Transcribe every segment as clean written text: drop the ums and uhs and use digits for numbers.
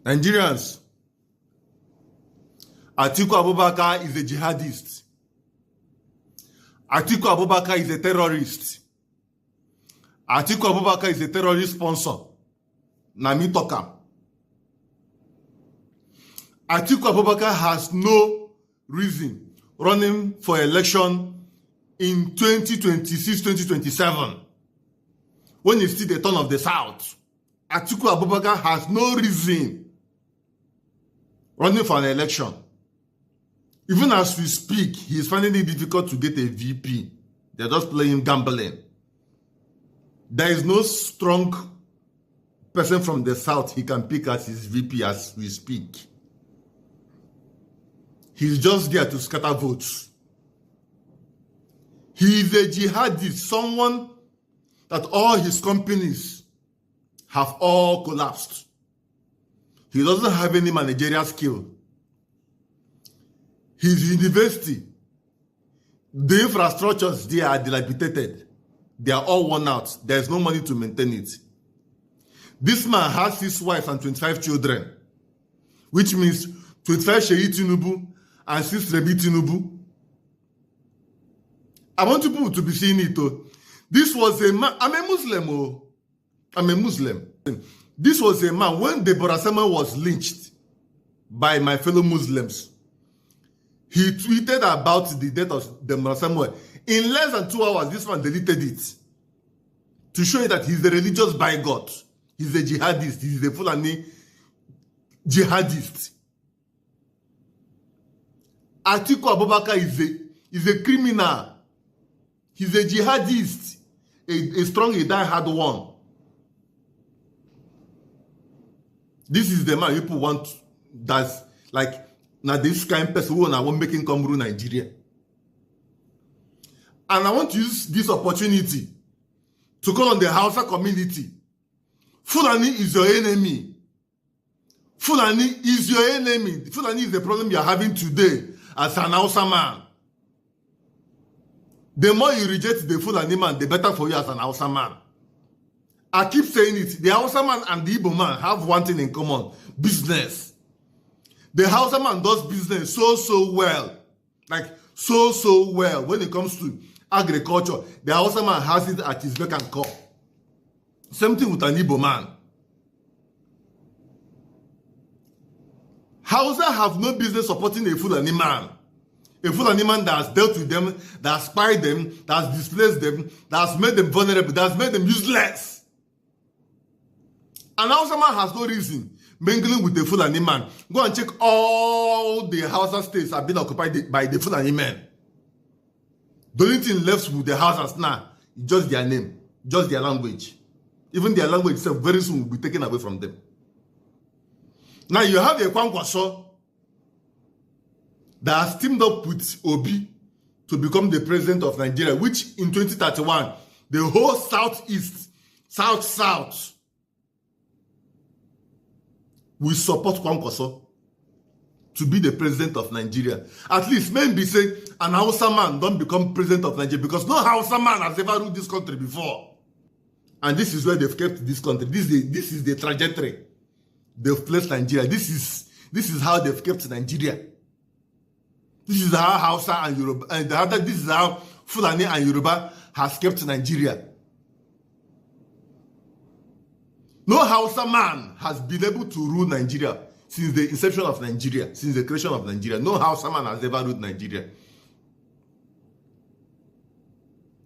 Nigerians, Atiku Abubakar is a jihadist. Atiku Abubakar is a terrorist. Atiku Abubakar is a terrorist sponsor. Nami Tokam. Atiku Abubakar has no reason running for election in 2026-2027 when it's still the turn of the South. Atiku Abubakar has no reason running for an election. Even as we speak, he is finding it difficult to get a VP. They're just playing gambling. There is no strong person from the South he can pick as his VP as we speak. He's just there to scatter votes. He is a jihadist, someone that all his companies have all collapsed. He doesn't have any managerial skill. His university, the infrastructures there are dilapidated. They are all worn out. There is no money to maintain it. This man has 6 wives and 25 children, which means 25 Sheyi Tinubu and 6 Rebi Tinubu. I want people to be seeing it. This was a man. I'm a Muslim. I'm a Muslim. This was a man when Deborah Samuel was lynched by my fellow Muslims. He tweeted about the death of Deborah Samuel. In less than 2 hours, this man deleted it to show you that he's a religious bigot. He's a jihadist. He's a Fulani jihadist. Atiku Abubakar is a criminal. He's a jihadist. A strong, a die-hard one. This is the man people want. That's like, now this kind of person who want making come rule Nigeria. And I want to use this opportunity to call on the Hausa community. Fulani is your enemy. Fulani is your enemy. Fulani is the problem you are having today as an Hausa man. The more you reject the Fulani man, the better for you as an Hausa man. I keep saying it. The Hausa man and the Igbo man have one thing in common. Business. The Hausa man does business so well. Like, so well. When it comes to agriculture, the Hausa man has it at his beck and call. Same thing with an Igbo man. Hausa have no business supporting a Fulani man. A Fulani man that has dealt with them, that has spied them, that has displaced them, that has made them vulnerable, that has made them useless. An Hausa man has no reason mingling with the Fulani man. Go and check all the Hausa states have been occupied by the Fulani men. The only thing left with the Hausas now is just their name, just their language. Even their language itself very soon will be taken away from them. Now you have a Kwankwaso that has teamed up with Obi to become the president of Nigeria, which in 2031, the whole Southeast, South, will support Kwankwaso to be the president of Nigeria. At least maybe say an Hausa man don't become president of Nigeria because no Hausa man has ever ruled this country before. And this is where they've kept this country. This is the trajectory they've placed Nigeria. This is how they've kept Nigeria. This is how Hausa and Yoruba, and this is how Fulani and Yoruba has kept Nigeria. No Hausa man has been able to rule Nigeria since the inception of Nigeria, since the creation of Nigeria. No Hausa man has ever ruled Nigeria.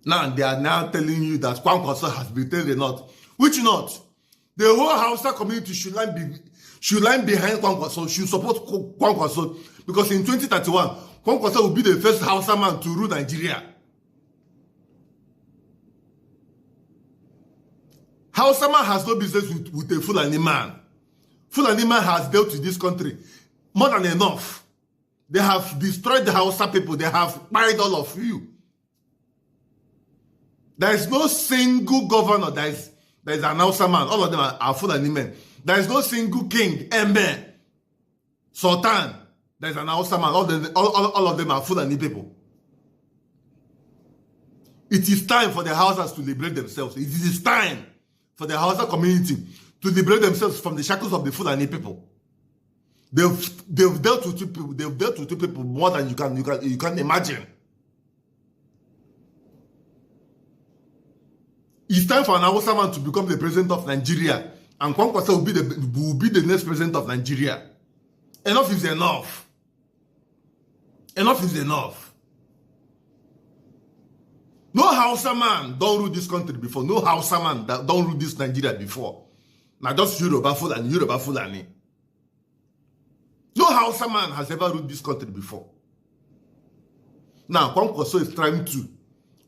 Now they are now telling you that Kwankwaso has betrayed the North. Which North? The whole Hausa community should line behind Kwankwaso, should support Kwankwaso, because in 2031, Kwankwaso will be the first Hausa man to rule Nigeria. Hausa man has no business with a Fulani man. Fulani man has dealt with this country more than enough. They have destroyed the Hausa people. They have buried all of you. There is no single governor that is an Hausa man. All of them are Fulani men. There is no single king, Embe, Sultan, that is an Hausa man. All of them are Fulani people. It is time for the Hausas to liberate themselves. It is time for the Hausa community to liberate themselves from the shackles of the Fulani people. They've dealt with people. They've dealt with people more than you can imagine. It's time for an Hausa man to become the president of Nigeria, and Kwankwasa will be the next president of Nigeria. Enough is enough. Enough is enough. No Hausa man don't rule this country before. No Hausa man that don't rule this Nigeria before. Now just Yoruba Fulani. No Hausa man has ever ruled this country before. Now Kwankwaso is trying to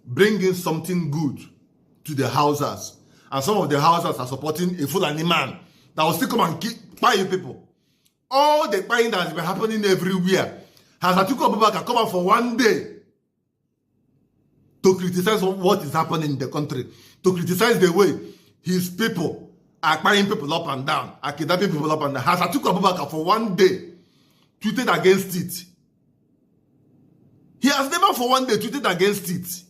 bring in something good to the Hausas. And some of the Hausas are supporting a Fulani man that will still come and buy you people. All the buying that has been happening everywhere has Atiku Abubakar come out for one day to criticize what is happening in the country, to criticize the way his people are buying people up and down, are kidnapping people up and down. Has Atiku Abubakar for one day tweeted against it? He has never for one day tweeted against it.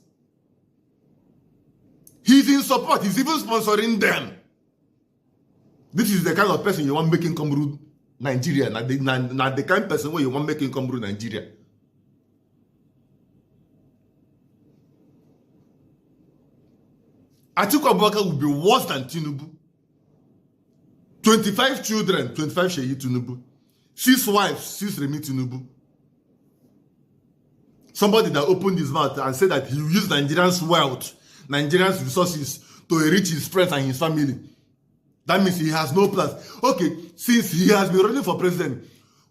He's in support. He's even sponsoring them. This is the kind of person you want making come rule Nigeria. Not the kind of person where you want making come rule Nigeria. Atiku Abubakar will be worse than Tinubu. 25 children, 25 Sheyi Tinubu. 6 wives, 6 Remi Tinubu. Somebody that opened his mouth and said that he will use Nigerians' wealth, Nigerians' resources to enrich his friends and his family. That means he has no plans. Okay, since he has been running for president,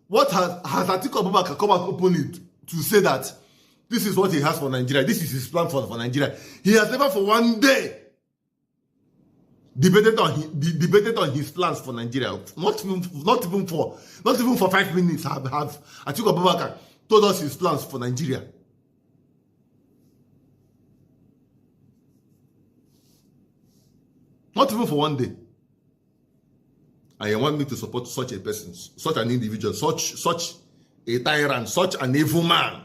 what has Atiku Abubakar come out openly to say that this is what he has for Nigeria, this is his plan for Nigeria? He has never for one day debated on his plans for Nigeria. Not even for 5 minutes have Atiku Abubakar told us his plans for Nigeria. Not even for one day. And you want me to support such a person, such an individual, such a tyrant, such an evil man.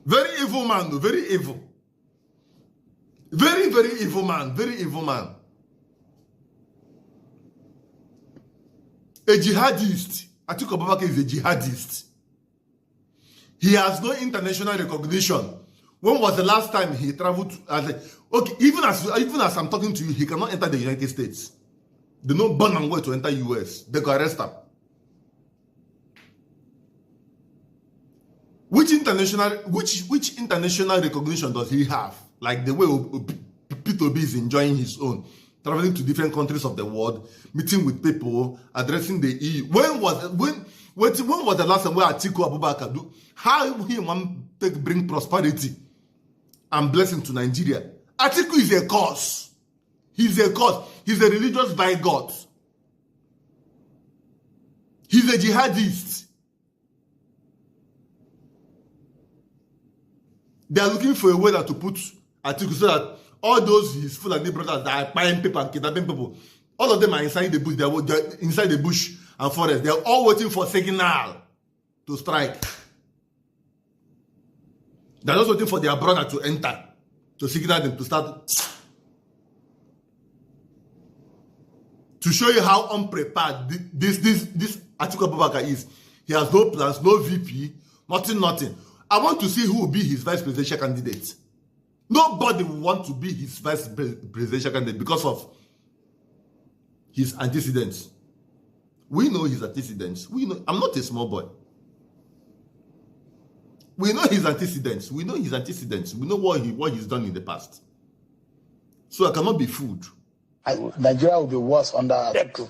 Very evil man, very evil. Very, very evil man, very evil man. A jihadist. Atiku Abubakar is a jihadist. He has no international recognition. When was the last time he traveled okay, even as I'm talking to you, he cannot enter the United States. They don't burn and wait to enter US. They can arrest him. Which international recognition does he have? Like the way P2B is enjoying his own, traveling to different countries of the world, meeting with people, addressing the EU. When was the last time where Atiku Abubakar do? How he want to bring prosperity and blessing to Nigeria? Atiku is a cause. He's a cause. He's a religious bigot. He's a jihadist. They are looking for a way to put Atiku so that all those his Fulani brothers that are buying people and kidnapping people, all of them are inside the bush. They're inside the bush and forest. They're all waiting for signal to strike. They're just waiting for their brother to enter, to signal them to start. To show you how unprepared this Atiku Abubakar is. He has no plans, no VP, nothing. I want to see who will be his vice presidential candidate. Nobody will want to be his vice presidential candidate because of his antecedents. We know his antecedents. We know I'm not a small boy. We know his antecedents. We know what he's done in the past. So I cannot be fooled. Nigeria will be worse under Atiku.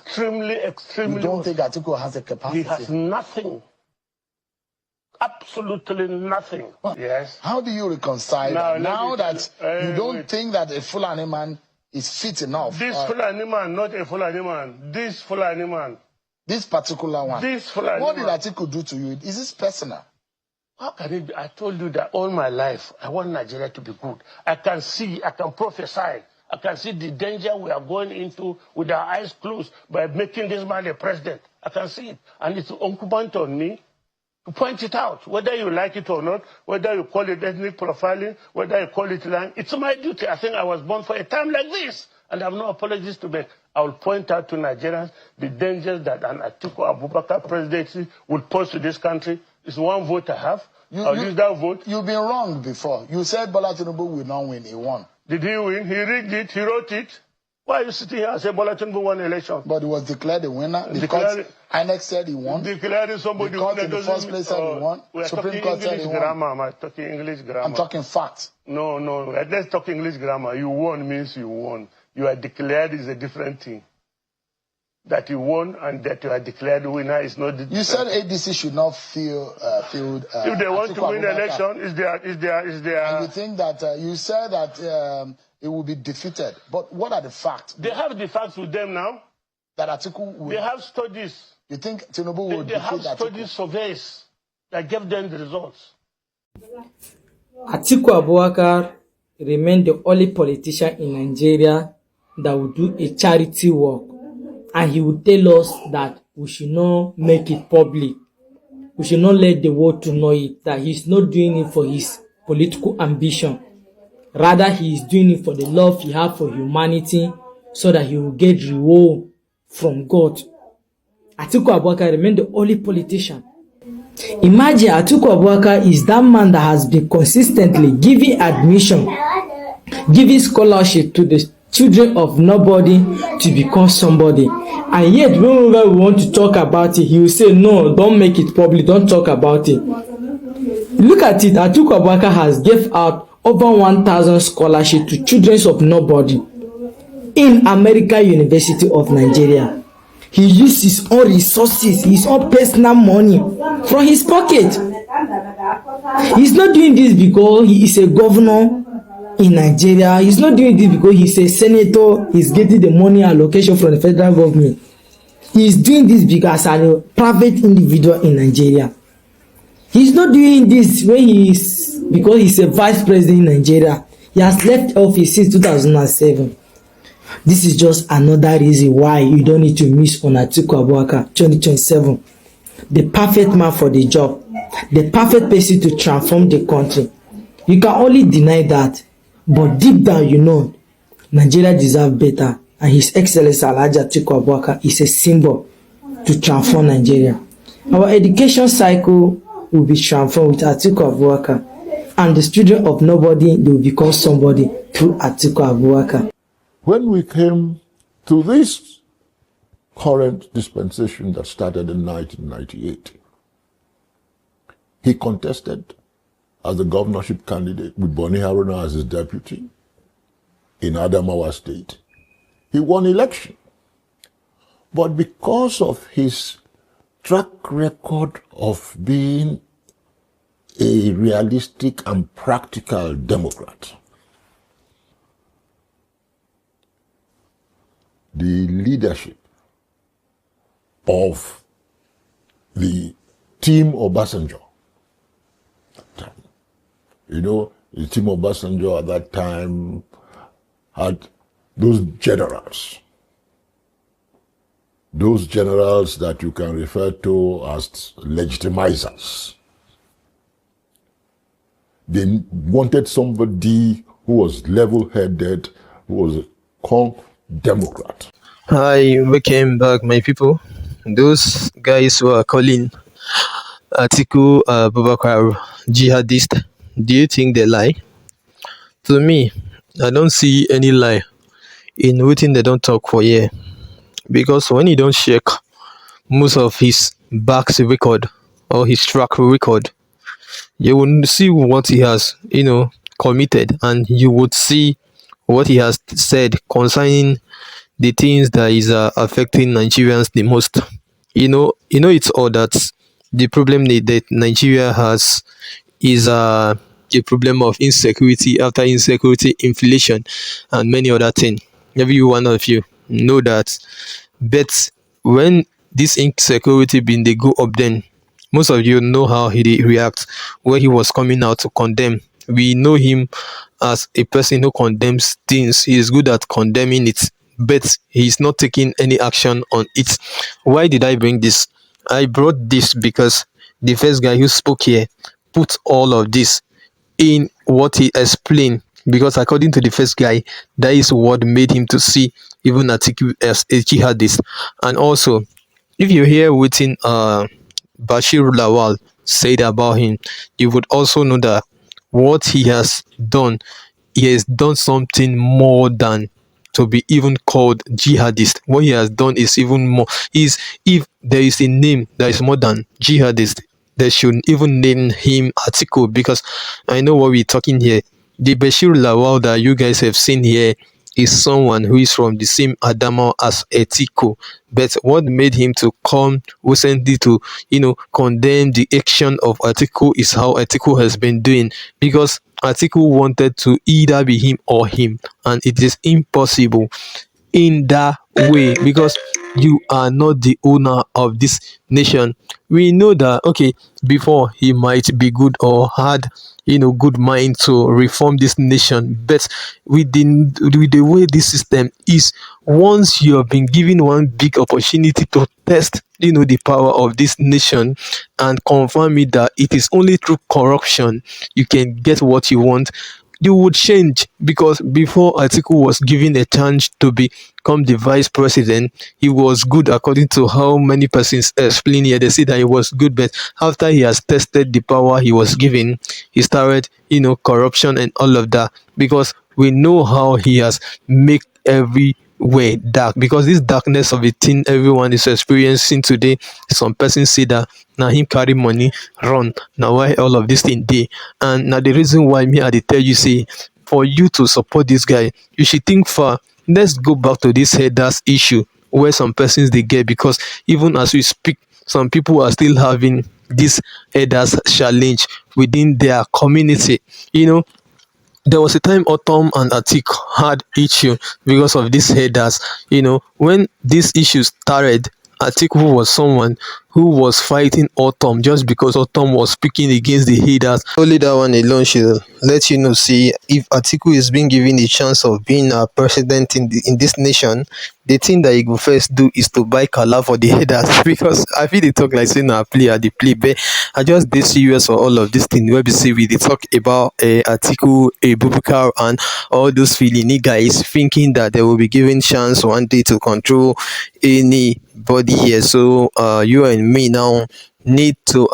Extremely. You don't think Atiku has the capacity? He has nothing. Absolutely nothing. Well, yes. How do you reconcile now that you don't think that a Fulani man is fit enough? This Fulani man, not a Fulani man. This Fulani man. This particular one. This Fulani What did man. Atiku do to you? Is this personal? How can it be? I told you that all my life, I want Nigeria to be good. I can see, I can prophesy. I can see the danger we are going into with our eyes closed by making this man a president. I can see it. And it's incumbent on me to point it out, whether you like it or not, whether you call it ethnic profiling, whether you call it lying. It's my duty. I think I was born for a time like this, and I have no apologies to make. I will point out to Nigerians the dangers that an Atiku Abubakar presidency will pose to this country. It's one vote I have. I'll use that vote. You've been wrong before. You said Bola Tinubu will not win. He won. Did he win? He rigged it. He wrote it. Why are you sitting here and say Bola Tinubu won the election? But he was declared the winner. INEC said he won. Declaring somebody who in the first place said he won. Supreme Court said he won. I'm talking English grammar. I'm talking facts. No. Let's talk English grammar. You won means you won. You are declared is a different thing. That you won and that you are declared winner is not. You said ADC should not field. If they want to win the election, is there? And you think that you said that it will be defeated. But what are the facts? They have the facts with them now. That Atiku will. They have studies. You think Tinubu will defeat Atiku? They have studies, surveys that gave them the results. Atiku Abubakar remained the only politician in Nigeria that would do a charity work, and he would tell us that we should not make it public. We should not let the world to know it, that he's not doing it for his political ambition. Rather, he is doing it for the love he has for humanity, so that he will get reward from God. Atiku Abubakar remained the only politician. Imagine Atiku Abubakar is that man that has been consistently giving admission, giving scholarship to the children of nobody to become somebody. And yet, whenever we want to talk about it, he will say, no, don't make it public, don't talk about it. Look at it, Atiku Abubakar has given out over 1,000 scholarships to children of nobody in American University of Nigeria. He used his own resources, his own personal money from his pocket. He's not doing this because he is a governor in Nigeria. He's not doing this because he's a senator. He's getting the money allocation from the federal government. He's doing this because as a private individual in Nigeria. He's not doing this when because he's a vice president in Nigeria. He has left office since 2007. This is just another reason why you don't need to miss on Atiku Abubakar 2027. The perfect man for the job. The perfect person to transform the country. You can only deny that. But deep down, you know, Nigeria deserves better. And His Excellency Alhaji Atiku Abubakar is a symbol to transform Nigeria. Our education cycle will be transformed with Atiku Abubakar. And the student of nobody, they will become somebody through Atiku Abubakar. When we came to this current dispensation that started in 1998, he contested as the governorship candidate with Boni Haruna as his deputy in Adamawa State. He won election. But because of his track record of being a realistic and practical Democrat, the leadership of the team Obasanjo. You know, the team Obasanjo at that time had those generals that you can refer to as legitimizers. They wanted somebody who was level-headed, who was a calm Democrat. Hi, welcome back, my people. Those guys who are calling Atiku Abubakar jihadist, do you think they lie? To me, I don't see any lie in waiting they don't talk for here. Because when you don't check most of his back record or his track record, you will see what he has, committed, and you would see what he has said concerning the things that is affecting Nigerians the most. It's all that the problem that Nigeria has is a problem of insecurity, after insecurity, inflation, and many other things. Every one of you know that. But when this insecurity been they go up, then most of you know how he reacts when he was coming out to condemn. We know him as a person who condemns things. He is good at condemning it, but he's not taking any action on it. Why did I bring this? I brought this because the first guy who spoke here put all of this in what he explained, because according to the first guy, that is what made him to see even Atiku as a jihadist. And also, if you hear within Bashir Lawal said about him, you would also know that what he has done something more than to be even called jihadist. What he has done is even more. Is if there is a name that is more than jihadist, they should even name him Atiku, because I know what we're talking here. The Bashir Lawal that you guys have seen here is someone who is from the same Adamo as Atiku. But what made him to come recently to, condemn the action of Atiku is how Atiku has been doing. Because Atiku wanted to either be him or him, and it is impossible in that way, because you are not the owner of this nation. We know that, okay, before he might be good or had good mind to reform this nation, but with the way this system is, once you have been given one big opportunity to test the power of this nation and confirm it that it is only through corruption you can get what you want, you would change. Because before Atiku was given a chance to become the vice president, he was good according to how many persons explain here. They say that he was good, but after he has tested the power he was given, he started, corruption and all of that. Because we know how he has made every way dark, because this darkness of a thing everyone is experiencing today, some persons say that now him carry money run, now why all of this thing dey. And now the reason why me I dey tell you, say, for you to support this guy, you should think far. Let's go back to this headers issue where some persons they get, because even as we speak, some people are still having this headers challenge within their community. There was a time Autumn and Atik had issue because of these headers. When this issue started, Atiku was someone who was fighting Autumn just because Autumn was speaking against the headers. Only that one alone should let you know, see, if Atiku is being given the chance of being a president in this nation, the thing that he go first do is to buy Kala for the headers. Because I feel they talk like saying I play at the play, but I just did serious for all of this thing where we see we talk about Atiku Abubakar and all those Filini guys thinking that they will be given chance one day to control anybody here. So you and me now need to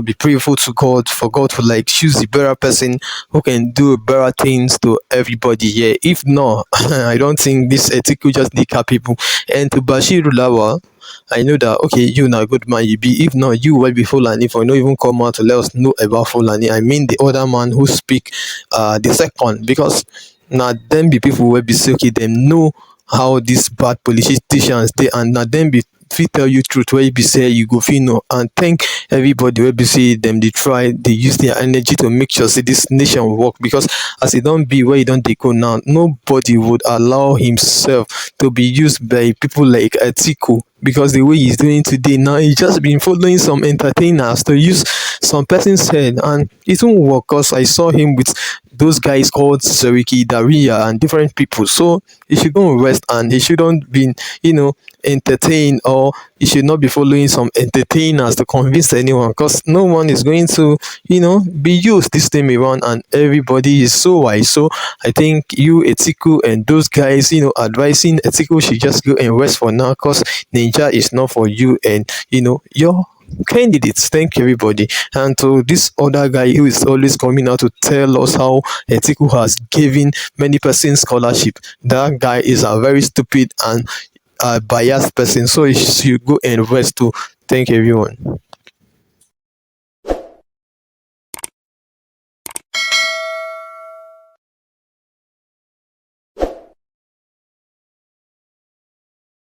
be prayerful to God, for God to like choose the better person who can do better things to everybody here. If not, I don't think this ethical just need capable. And to Bashir Lawal, I know that, okay, you not good man you be. If not, you will be Fulani. For no even come out to let us know about Fulani. I mean the other man who speak the second, because now them be people will be say, okay, them know how these bad politicians they, and now them be fit tell you truth where you be say you go feel no, and thank everybody where be say them they try, they use their energy to make sure say this nation will work. Because as it don't be where you don't take go now, nobody would allow himself to be used by people like Atiku, because the way he's doing today now, he's just been following some entertainers to use some person's head, and it won't work. Because I saw him with those guys called Seriki Daria and different people. So he should go and rest, and he shouldn't be entertained, or he should not be following some entertainers to convince anyone, because no one is going to be used this time around, and everybody is so wise. So I think you Atiku and those guys advising Atiku should just go and rest for now, because Ninja is not for you and your candidates. Thank you everybody. And to this other guy who is always coming out to tell us how Atiku has given many persons scholarship, that guy is a very stupid and biased person, so you should go and rest too. Thank you everyone.